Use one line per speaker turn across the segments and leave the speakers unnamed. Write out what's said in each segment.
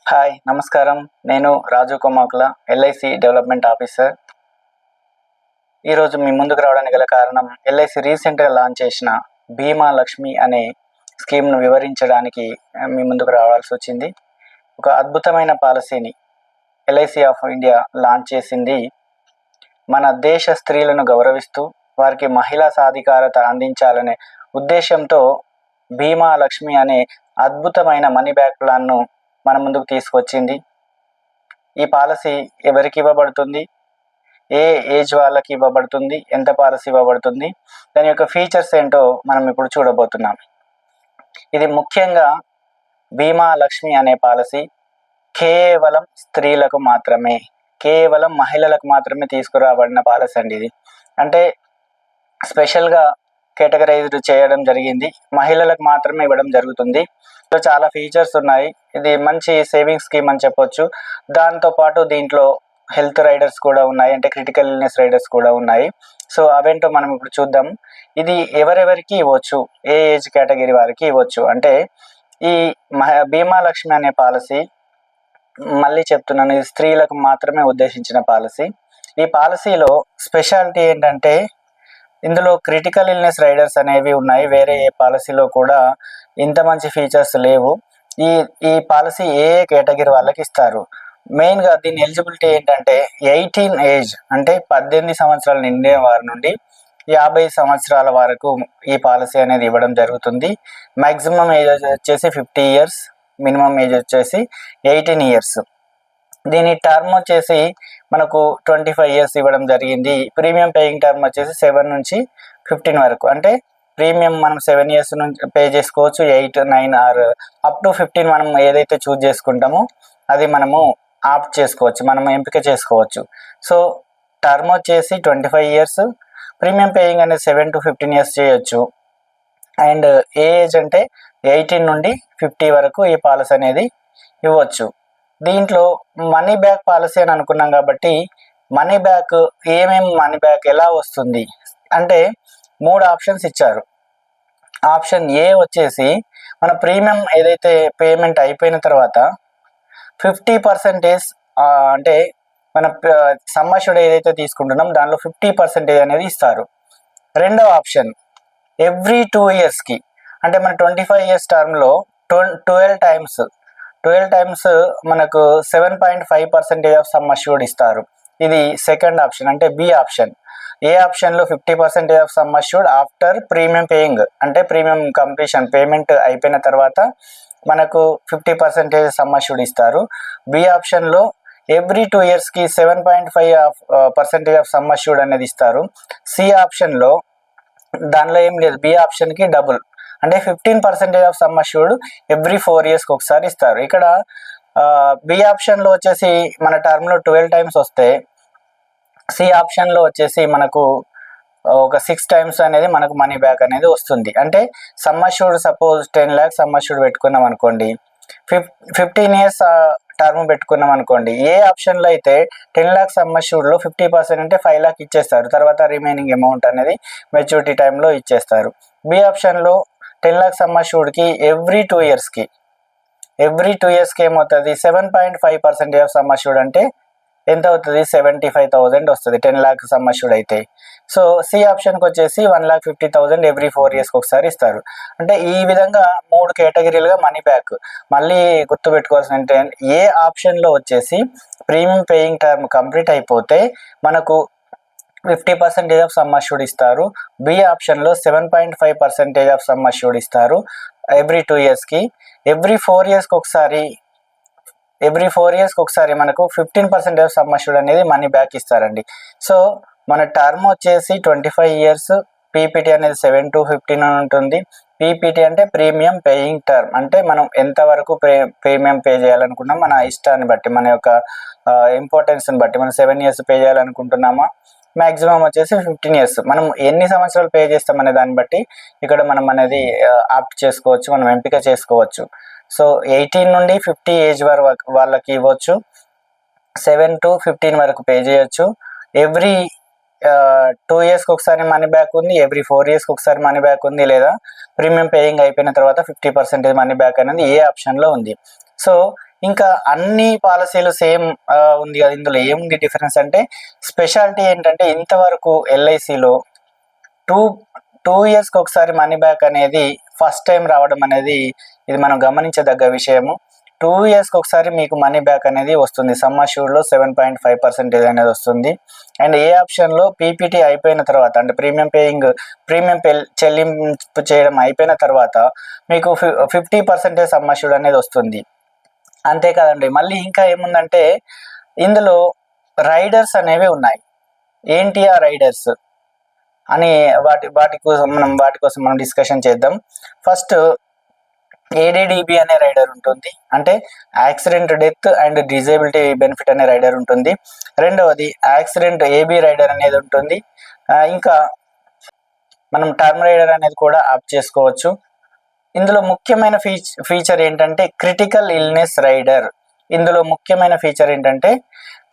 Hi నమస్కారం. నేను రాజు Komakula, LIC development officer. ఈరోజు మీ ముందుకు రావడానికి గల కారణం, ఎల్ఐసి రీసెంట్గా లాంచ్ చేసిన బీమా లక్ష్మి అనే స్కీమ్ను వివరించడానికి మీ ముందుకు రావాల్సి వచ్చింది. ఒక అద్భుతమైన పాలసీని ఎల్ఐసి ఆఫ్ ఇండియా లాంచ్ చేసింది. మన దేశ స్త్రీలను గౌరవిస్తూ వారికి మహిళా సాధికారత అందించాలనే ఉద్దేశంతో బీమా లక్ష్మి అనే అద్భుతమైన మనీ బ్యాక్ ప్లాన్ను మన ముందుకు తీసుకొచ్చింది. ఈ పాలసీ ఎవరికి ఇవ్వబడుతుంది, ఏ ఏజ్ వాళ్ళకి ఇవ్వబడుతుంది, ఎంత పాలసీ ఇవ్వబడుతుంది, దాని యొక్క ఫీచర్స్ ఏంటో మనం ఇప్పుడు చూడబోతున్నాం. ఇది ముఖ్యంగా బీమా లక్ష్మి అనే పాలసీ కేవలం స్త్రీలకు మాత్రమే, కేవలం మహిళలకు మాత్రమే తీసుకురాబడిన పాలసీ అండి. ఇది అంటే స్పెషల్గా కేటగరైజ్డ్ చేయడం జరిగింది, మహిళలకు మాత్రమే ఇవ్వడం జరుగుతుంది. సో చాలా ఫీచర్స్ ఉన్నాయి. ఇది మంచి సేవింగ్ స్కీమ్ అని చెప్పొచ్చు. దాంతోపాటు దీంట్లో హెల్త్ రైడర్స్ కూడా ఉన్నాయి, అంటే క్రిటికల్ ఇల్నెస్ రైడర్స్ కూడా ఉన్నాయి. సో అవేంటో మనం ఇప్పుడు చూద్దాం. ఇది ఎవరెవరికి ఇవ్వచ్చు, ఏ ఏజ్ కేటగిరీ వారికి ఇవ్వచ్చు అంటే, ఈ బీమా లక్ష్మి అనే పాలసీ మళ్ళీ చెప్తున్నాను, ఇది స్త్రీలకు మాత్రమే ఉద్దేశించిన పాలసీ. ఈ పాలసీలో స్పెషాలిటీ ఏంటంటే, ఇందులో క్రిటికల్ ఇల్నెస్ రైడర్స్ అనేవి ఉన్నాయి. వేరే ఏ పాలసీలో కూడా ఇంత మంచి ఫీచర్స్ లేవు. ఈ పాలసీ ఏ కేటగిరీ వాళ్ళకి ఇస్తారు. మెయిన్గా దీని ఎలిజిబిలిటీ ఏంటంటే 18 ఏజ్, అంటే 18 సంవత్సరాలు నిండిన వారి నుండి 50 సంవత్సరాల వరకు ఈ పాలసీ అనేది ఇవ్వడం జరుగుతుంది. మ్యాక్సిమం ఏజ్ వచ్చేసి 50 ఇయర్స్, మినిమం ఏజ్ వచ్చేసి 18 ఇయర్స్. దీని టర్మ్ వచ్చేసి మనకు 25 ఇయర్స్ ఇవ్వడం జరిగింది. ప్రీమియం పేయింగ్ టర్మ్ వచ్చేసి 7 నుంచి 15 వరకు, అంటే ప్రీమియం మనం 7 ఇయర్స్ నుంచి పే చేసుకోవచ్చు, 8, 9 ఆర్ అప్ టు 15 మనం ఏదైతే చూజ్ చేసుకుంటామో అది మనము ఆప్ట్ చేసుకోవచ్చు, మనం ఎంపిక చేసుకోవచ్చు. సో టర్మ్ వచ్చేసి 25 ఇయర్స్, ప్రీమియం పేయింగ్ అనేది 7 to 15 ఇయర్స్ చేయొచ్చు. అండ్ ఏజ్ అంటే 18 నుండి 50 వరకు ఈ పాలసీ అనేది ఇవ్వచ్చు. దీంట్లో మనీ బ్యాక్ పాలసీ అని అనుకున్నాం కాబట్టి, మనీ బ్యాక్ ఏమేమి మనీ బ్యాక్ ఎలా వస్తుంది అంటే 3 ఆప్షన్స్ ఇచ్చారు. ఆప్షన్ ఏ వచ్చేసి, మన ప్రీమియం ఏదైతే పేమెంట్ అయిపోయిన తర్వాత 50% అంటే మన సమ్మష్యూర్డ్ ఏదైతే తీసుకుంటున్నాం దానిలో 50% అనేది ఇస్తారు. రెండవ ఆప్షన్ ఎవ్రీ 2 ఇయర్స్కి, అంటే మన 25 ఇయర్స్ టర్మ్లో 12 టైమ్స్ మనకు 7.5% ఆఫ్ సమ్ అష్యూర్డ్ ఇస్తారు. ఇది సెకండ్ ఆప్షన్, అంటే బి ఆప్షన్. ఏ ఆప్షన్లో 50% of sum assured after premium paying, అంటే ప్రీమియం కంప్లీషన్ పేమెంట్ అయిపోయిన తర్వాత మనకు 50% సమ్ అష్యూర్డ్ ఇస్తారు. బి ఆప్షన్లో ఎవ్రీ 2 ఇయర్స్కి 7.5% ఆఫ్ సమ్ అష్యూర్డ్ అనేది ఇస్తారు. సి ఆప్షన్లో దానిలో ఏం లేదు, బి ఆప్షన్కి డబుల్, అంటే 15% ఆఫ్ సమ్ అష్యూర్డ్ ఎవ్రీ 4 ఇయర్స్కి ఒకసారి ఇస్తారు. ఇక్కడ బి ఆప్షన్లో వచ్చేసి మన టర్మ్లో 12 టైమ్స్ వస్తే, సి ఆప్షన్లో వచ్చేసి మనకు ఒక 6 టైమ్స్ అనేది మనకు మనీ బ్యాక్ అనేది వస్తుంది. అంటే sum assured suppose 10 lakhs sum assured పెట్టుకున్నాం అనుకోండి, 15 ఇయర్స్ టర్మ్ పెట్టుకున్నాం అనుకోండి, ఏ ఆప్షన్లో అయితే 10 lakhs సమ్ అష్యూర్డ్లో 50% అంటే 5 lakh ఇచ్చేస్తారు. తర్వాత రిమైనింగ్ అమౌంట్ అనేది మెచ్యూరిటీ టైంలో ఇచ్చేస్తారు. బి ఆప్షన్లో 10 lakhs సమ్ అష్యూర్డ్కి ఎవ్రీ 2 ఇయర్స్కి ఏమవుతుంది, 7.5% ఆఫ్ సమ్ అష్యూర్డ్ అంటే ఎంత అవుతుంది, 75,000 వస్తుంది 10 lakhs సమ్ అష్యూర్డ్ అయితే. సో సి ఆప్షన్కి వచ్చేసి 1,50,000 ఎవ్రీ 4 ఇయర్స్కి ఒకసారి ఇస్తారు. అంటే ఈ విధంగా 3 కేటగిరీలుగా మనీ బ్యాక్. మళ్ళీ గుర్తుపెట్టుకోవాల్సిన ఏంటంటే, ఏ ఆప్షన్లో వచ్చేసి ప్రీమియం పేయింగ్ టర్మ్ కంప్లీట్ అయిపోతే మనకు 50% ఆఫ్ సమ్ అష్యూర్డ్ ఇస్తారు. బి ఆప్షన్లో 7.5% ఆఫ్ సమ్ అష్యూర్డ్ ఇస్తారు ఎవ్రీ 2 ఇయర్స్కి. ఎవ్రీ 4 ఇయర్స్కి ఒకసారి మనకు 15% ఆఫ్ సమ్ అష్యూర్డ్ అనేది మనీ బ్యాక్ ఇస్తారండి. సో మన టర్మ్ వచ్చేసి 25 ఇయర్స్, పీపీటీ అనేది 7 to 15 అని ఉంటుంది. పీపీటీ అంటే ప్రీమియం పేయింగ్ టర్మ్, అంటే మనం ఎంతవరకు ప్రీమియం పే చేయాలనుకున్నాం మన ఇష్టాన్ని బట్టి, మన యొక్క ఇంపార్టెన్స్ని బట్టి, మనం 7 ఇయర్స్ పే చేయాలనుకుంటున్నామా, మ్యాక్సిమం వచ్చేసి 15 ఇయర్స్, మనం ఎన్ని సంవత్సరాలు పే చేస్తామనే దాన్ని బట్టి ఇక్కడ మనం అనేది ఆప్ట్ చేసుకోవచ్చు, మనం ఎంపిక చేసుకోవచ్చు. సో 18 నుండి 50 ఏజ్ వాళ్ళకి ఇవ్వచ్చు, 7 to 15 వరకు పే చేయొచ్చు. ఎవ్రీ 2 ఇయర్స్కి ఒకసారి మనీ బ్యాక్ ఉంది, ఎవ్రీ 4 ఇయర్స్కి ఒకసారి మనీ బ్యాక్ ఉంది, లేదా ప్రీమియం పేయింగ్ అయిపోయిన తర్వాత 50% మనీ బ్యాక్ అనేది ఏ ఆప్షన్లో ఉంది. సో ఇంకా అన్ని పాలసీలు సేమ్ ఉంది కదా, ఇందులో ఏముంది డిఫరెన్స్ అంటే స్పెషాలిటీ ఏంటంటే ఇంతవరకు ఎల్ఐసిలో టూ టూ ఇయర్స్కి ఒకసారి మనీ బ్యాక్ అనేది ఫస్ట్ టైం రావడం అనేది ఇది మనం గమనించదగ్గ విషయము. 2 ఇయర్స్కి ఒకసారి మీకు మనీ బ్యాక్ అనేది వస్తుంది. సమ్ అష్యూర్డ్లో 7.5% అనేది వస్తుంది. అండ్ ఏ ఆప్షన్లో పీపీటీ అయిపోయిన తర్వాత అంటే ప్రీమియం చెల్లింపు చేయడం అయిపోయిన తర్వాత మీకు 50% సమ్ అష్యూర్డ్ అనేది వస్తుంది. అంతేకాదండి, మళ్ళీ ఇంకా ఏముందంటే ఇందులో రైడర్స్ అనేవి ఉన్నాయి. ఏంటి ఆ రైడర్స్ అని వాటి కోసం మనం డిస్కషన్ చేద్దాం. ఫస్ట్ ఏడీడీబీ అనే రైడర్ ఉంటుంది, అంటే accident death and disability benefit అనే రైడర్ ఉంటుంది. రెండవది యాక్సిడెంట్ ఏబీ రైడర్ అనేది ఉంటుంది. ఇంకా మనం టర్మ్ రైడర్ అనేది కూడా ఆప్ చేసుకోవచ్చు. ఇందులో ముఖ్యమైన ఫీచర్ ఏంటంటే క్రిటికల్ ఇల్నెస్ రైడర్. ఇందులో ముఖ్యమైన ఫీచర్ ఏంటంటే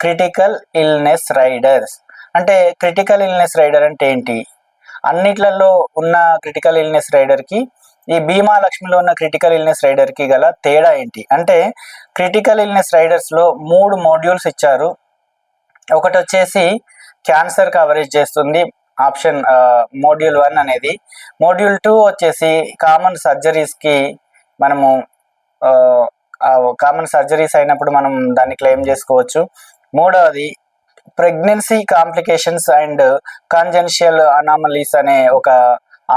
క్రిటికల్ ఇల్నెస్ రైడర్స్. అంటే క్రిటికల్ ఇల్నెస్ రైడర్ అంటే ఏంటి? అన్నిట్లలో ఉన్న క్రిటికల్ ఇల్నెస్ రైడర్కి ఈ బీమా లక్ష్మిలో ఉన్న క్రిటికల్ ఇల్నెస్ రైడర్కి గల తేడా ఏంటి అంటే, క్రిటికల్ ఇల్నెస్ రైడర్స్లో 3 మాడ్యూల్స్ ఇచ్చారు. ఒకటి వచ్చేసి క్యాన్సర్ కవరేజ్ చేస్తుంది, ఆప్షన్ మోడ్యూల్ 1 అనేది. మోడ్యూల్ 2 వచ్చేసి కామన్ సర్జరీస్కి మనము కామన్ సర్జరీస్ అయినప్పుడు మనం దాన్ని క్లెయిమ్ చేసుకోవచ్చు. మూడవది ప్రెగ్నెన్సీ కాంప్లికేషన్స్ అండ్ కాంజెన్షియల్ అనామలీస్ అనే ఒక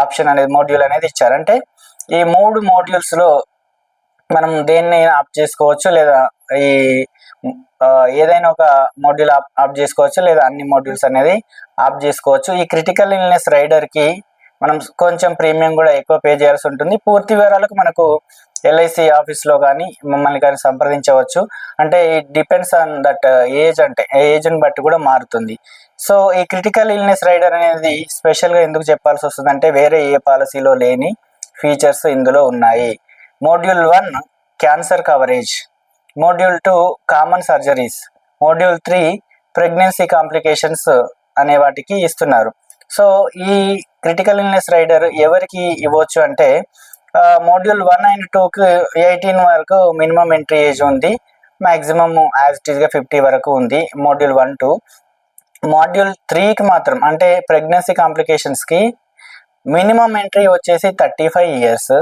ఆప్షన్ అనేది మోడ్యూల్ అనేది ఇచ్చారు. అంటే ఈ 3 మోడ్యూల్స్లో మనం దేన్ని ఆప్ చేసుకోవచ్చు, లేదా ఈ ఏదైనా ఒక మాడ్యూల్ ఆప్ చేసుకోవచ్చు, లేదా అన్ని మాడ్యూల్స్ అనేది ఆప్ చేసుకోవచ్చు. ఈ క్రిటికల్ ఇల్నెస్ రైడర్కి మనం కొంచెం ప్రీమియం కూడా ఎక్కువ పే చేయాల్సి ఉంటుంది. పూర్తి వివరాలకు మనకు ఎల్ఐసి ఆఫీస్లో కానీ మమ్మల్ని కానీ సంప్రదించవచ్చు. అంటే it depends on that age, అంటే ఏజ్ని బట్టి కూడా మారుతుంది. సో ఈ క్రిటికల్ ఇల్నెస్ రైడర్ అనేది స్పెషల్గా ఎందుకు చెప్పాల్సి వస్తుంది అంటే, వేరే ఏ పాలసీలో లేని ఫీచర్స్ ఇందులో ఉన్నాయి. Module 1 cancer coverage, module 2 common surgeries, module 3 pregnancy complications అనే వాటికి ఇస్తున్నారు. సో ఈ క్రిటికల్ ఇల్నెస్ రైడర్ ఎవరికి ఇవ్వచ్చు అంటే, మోడ్యూల్ 1 అండ్ 2కి 18 వరకు మినిమం ఎంట్రీ ఏజ్ ఉంది, మ్యాక్సిమమ్ యాజ్ ఇట్ ఈస్గా 50 వరకు ఉంది మోడ్యూల్ 1, 2. మాడ్యూల్ 3కి మాత్రం అంటే ప్రెగ్నెన్సీ కాంప్లికేషన్స్కి మినిమం ఎంట్రీ వచ్చేసి 35 ఇయర్స్,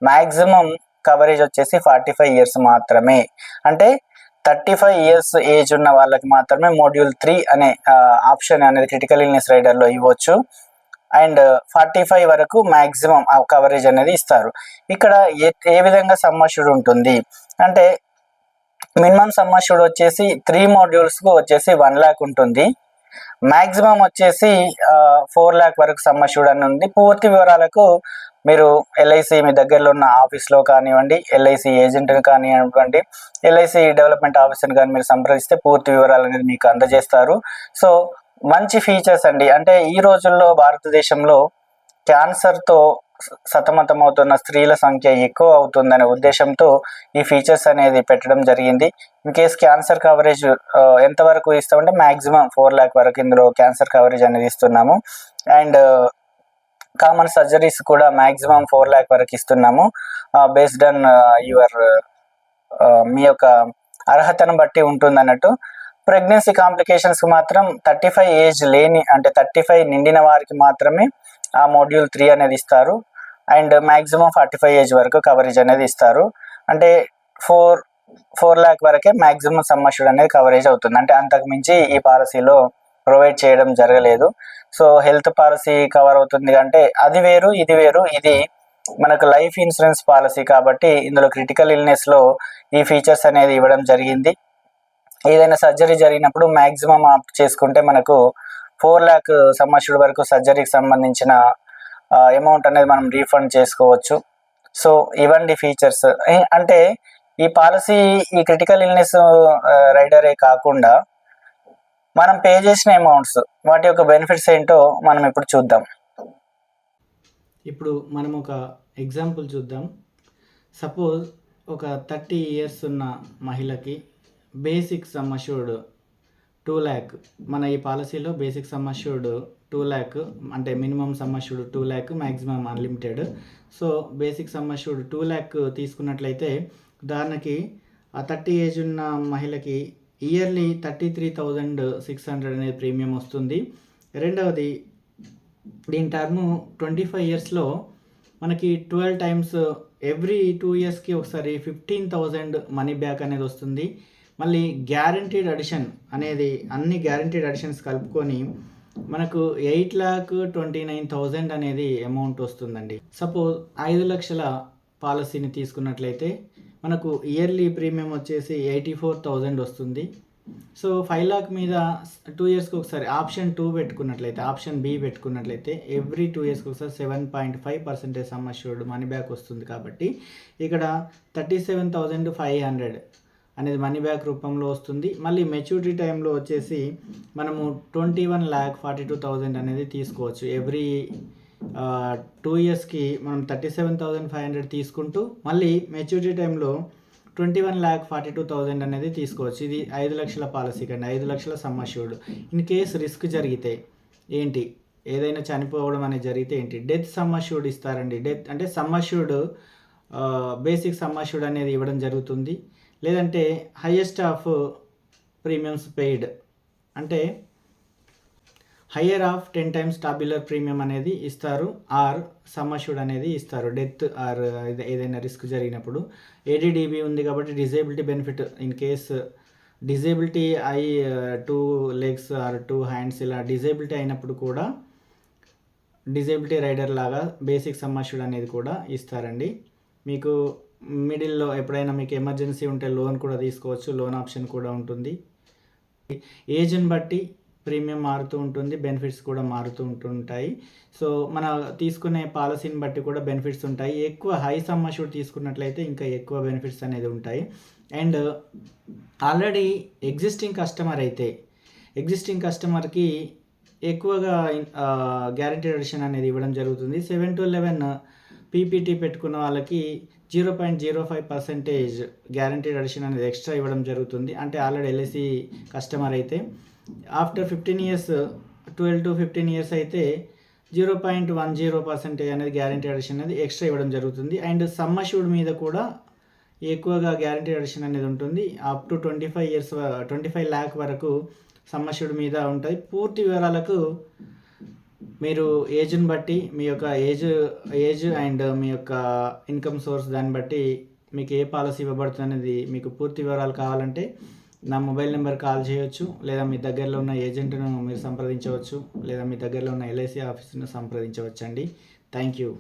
మ్యాక్సిమం కవరేజ్ వచ్చేసి 45 ఇయర్స్ మాత్రమే. అంటే 35 ఇయర్స్ ఏజ్ ఉన్న వాళ్ళకి మాత్రమే మోడ్యూల్ 3 అనే ఆప్షన్ అనేది క్రిటికల్ ఇల్నెస్ రైడర్లో ఇవ్వచ్చు. అండ్ 45 వరకు మ్యాక్సిమం కవరేజ్ అనేది ఇస్తారు. ఇక్కడ ఏ విధంగా సమ్ అష్యూర్డ్ ఉంటుంది అంటే, మినిమం సమ్ అష్యూర్డ్ వచ్చేసి 3 మాడ్యూల్స్కు వచ్చేసి 1 lakh ఉంటుంది, మ్యాక్సిమం వచ్చేసి 4 lakh వరకు సమ్ అష్యూర్డ్ అని ఉంది. పూర్తి వివరాలకు మీరు ఎల్ఐసి మీ దగ్గరలో ఉన్న ఆఫీస్లో కానివ్వండి, ఎల్ఐసి ఏజెంట్ని కానివ్వండి, ఎల్ఐసి డెవలప్మెంట్ ఆఫీసర్ని కానీ మీరు సంప్రదిస్తే పూర్తి వివరాలు అనేది మీకు అందజేస్తారు. సో మంచి ఫీచర్స్ అండి. అంటే ఈ రోజుల్లో భారతదేశంలో క్యాన్సర్తో సతమతమవుతున్న స్త్రీల సంఖ్య ఎక్కువ అవుతుందనే ఉద్దేశంతో ఈ ఫీచర్స్ అనేది పెట్టడం జరిగింది. ఇన్ కేస్ క్యాన్సర్ కవరేజ్ ఎంతవరకు ఇస్తామంటే మ్యాక్సిమం 4 lakh వరకు ఇందులో క్యాన్సర్ కవరేజ్ అనేది ఇస్తున్నాము. అండ్ కామన్ సర్జరీస్ కూడా మ్యాక్సిమం 4 lakh వరకు ఇస్తున్నాము, బేస్డ్ ఆన్ యువర్ మీ యొక్క అర్హతను బట్టి ఉంటుంది అన్నట్టు. ప్రెగ్నెన్సీ కాంప్లికేషన్స్ మాత్రం 35 ఏజ్ లేని, అంటే 35 నిండిన వారికి మాత్రమే ఆ మోడ్యూల్ 3 అనేది ఇస్తారు. అండ్ మ్యాక్సిమం 45 ఏజ్ వరకు కవరేజ్ అనేది ఇస్తారు. అంటే 4 lakh వరకే మ్యాక్సిమం సమ్ అష్యూర్డ్ అనేది కవరేజ్ అవుతుంది. అంటే అంతకు మించి ఈ పాలసీలో ప్రొవైడ్ చేయడం జరగలేదు. సో హెల్త్ పాలసీ కవర్ అవుతుంది అంటే అది వేరు, ఇది వేరు. ఇది మనకు లైఫ్ ఇన్సూరెన్స్ పాలసీ కాబట్టి ఇందులో క్రిటికల్ ఇల్నెస్లో ఈ ఫీచర్స్ అనేది ఇవ్వడం జరిగింది. ఏదైనా సర్జరీ జరిగినప్పుడు మ్యాక్సిమం ఆప్ చేసుకుంటే మనకు 4 lakh సమ్ అష్యూర్డ్ వరకు సర్జరీకి సంబంధించిన అమౌంట్ అనేది మనం రీఫండ్ చేసుకోవచ్చు. సో ఇవ్వండి ఫీచర్స్. అంటే ఈ పాలసీ ఈ క్రిటికల్ ఇల్నెస్ రైడరే కాకుండా మనం పే చేసిన అమౌంట్స్, వాటి యొక్క బెనిఫిట్స్ ఏంటో మనం ఇప్పుడు చూద్దాం.
ఇప్పుడు మనం ఒక ఎగ్జాంపుల్ చూద్దాం. సపోజ్ ఒక 30 ఇయర్స్ ఉన్న మహిళకి బేసిక్ సమ్ అష్యూర్డ్ 2 lakh, మన ఈ పాలసీలో బేసిక్ సమ్ అష్యూర్డ్ 2 lakh, అంటే minimum sum assured 2 lakh, maximum unlimited. So basic sum assured 2 lakh తీసుకున్నట్లయితే ఉదాహరణకి ఆ 30 ఏజ్ ఉన్న మహిళకి ఇయర్లీ 33,600 అనేది ప్రీమియం వస్తుంది. రెండవది దీని టర్ము 25 ఇయర్స్లో మనకి 12 టైమ్స్ ఎవ్రీ 2 ఇయర్స్కి ఒకసారి 15,000 మనీ బ్యాక్ అనేది వస్తుంది. మళ్ళీ గ్యారంటీడ్ అడిషన్ అనేది అన్ని గ్యారంటీడ్ అడిషన్స్ కలుపుకొని మనకు 8,29,000 అనేది అమౌంట్ వస్తుందండి. సపోజ్ 5 లక్షల పాలసీని తీసుకున్నట్లయితే మనకు ఇయర్లీ ప్రీమియం వచ్చేసి 84,000 వస్తుంది. సో 5 లాక్ మీద 2 ఇయర్స్కి ఒకసారి ఆప్షన్ 2 పెట్టుకున్నట్లయితే, ఆప్షన్ బి పెట్టుకున్నట్లయితే ఎవ్రీ 2 ఇయర్స్కి ఒకసారి 7.5% సమ్ అష్యూర్డ్ మనీ బ్యాక్ వస్తుంది. కాబట్టి ఇక్కడ 37,500 అనేది మనీ బ్యాక్ రూపంలో వస్తుంది. మళ్ళీ మెచ్యూరిటీ టైంలో వచ్చేసి మనము 21,42,000 అనేది తీసుకోవచ్చు. ఎవ్రీ 2 ఇయర్స్కి మనం 37,500 తీసుకుంటూ మళ్ళీ మెచ్యూరిటీ టైంలో 21,42,000 అనేది తీసుకోవచ్చు. ఇది 5 లక్షల పాలసీ కండి, 5 లక్షల sum assured. In case risk జరిగితే ఏంటి, ఏదైనా చనిపోవడం అనేది జరిగితే ఏంటి, డెత్ సమ్ అష్యూర్డ్ ఇస్తారండి. డెత్ అంటే sum assured basic sum assured అనేది ఇవ్వడం జరుగుతుంది. లేదంటే హైయెస్ట్ ఆఫ్ ప్రీమియమ్స్ పెయిడ్ అంటే higher of 10 times tabular premium అనేది ఇస్తారు. ఆర్ సమ్ అష్యూర్డ్ అనేది ఇస్తారు. డెత్ ఆర్ ఏదైనా రిస్క్ జరిగినప్పుడు. ఏడీడీబీ ఉంది కాబట్టి disability benefit in case disability అయి 2 లెగ్స్ ఆర్ 2 హ్యాండ్స్ ఇలా డిజేబిలిటీ అయినప్పుడు కూడా డిజేబిలిటీ రైడర్ లాగా బేసిక్ సమ్ అష్యూర్డ్ అనేది కూడా ఇస్తారండి. మీకు మిడిల్లో ఎప్పుడైనా మీకు ఎమర్జెన్సీ ఉంటే లోన్ కూడా తీసుకోవచ్చు. లోన్ ఆప్షన్ కూడా ఉంటుంది. ఏజ్ని బట్టి ప్రీమియం మారుతూ ఉంటుంది, బెనిఫిట్స్ కూడా మారుతూ ఉంటుంటాయి. సో మన తీసుకునే పాలసీని బట్టి కూడా బెనిఫిట్స్ ఉంటాయి. ఎక్కువ హై సమ్ అష్యూర్డ్ తీసుకున్నట్లయితే ఇంకా ఎక్కువ బెనిఫిట్స్ అనేది ఉంటాయి. అండ్ ఆల్రెడీ ఎగ్జిస్టింగ్ కస్టమర్కి ఎక్కువగా గ్యారంటీడ్ అడిషన్ అనేది ఇవ్వడం జరుగుతుంది. 7 to 11 పీపీటీ పెట్టుకున్న వాళ్ళకి 0.05% గ్యారంటీడ్ అడిషన్ అనేది ఎక్స్ట్రా ఇవ్వడం జరుగుతుంది. అంటే ఆల్రెడీ ఎల్ఐసి కస్టమర్ అయితే ఆఫ్టర్ 15 ఇయర్స్ 12 to 15 ఇయర్స్ అయితే 0.10% అనేది గ్యారంటీ అడిషన్ అనేది ఎక్స్ట్రా ఇవ్వడం జరుగుతుంది. అండ్ సమ్ అష్యూర్డ్ మీద కూడా ఎక్కువగా గ్యారంటీ అడిషన్ అనేది ఉంటుంది. అప్ టు 25 lakh వరకు సమ్ అష్యూర్డ్ మీద ఉంటుంది. పూర్తి వివరాలకు మీరు ఏజ్ని బట్టి మీ యొక్క ఏజ్ అండ్ మీ యొక్క ఇన్కమ్ సోర్స్ దాన్ని బట్టి మీకు ఏ పాలసీ ఇవ్వబడుతుంది అనేది మీకు పూర్తి వివరాలు కావాలంటే నా మొబైల్ నెంబర్ కాల్ చేయొచ్చు, లేదా మీ దగ్గరలో ఉన్న ఏజెంట్ను మీరు సంప్రదించవచ్చు, లేదా మీ దగ్గరలో ఉన్న ఎల్ఐసి ఆఫీస్ను సంప్రదించవచ్చు అండి. Thank you.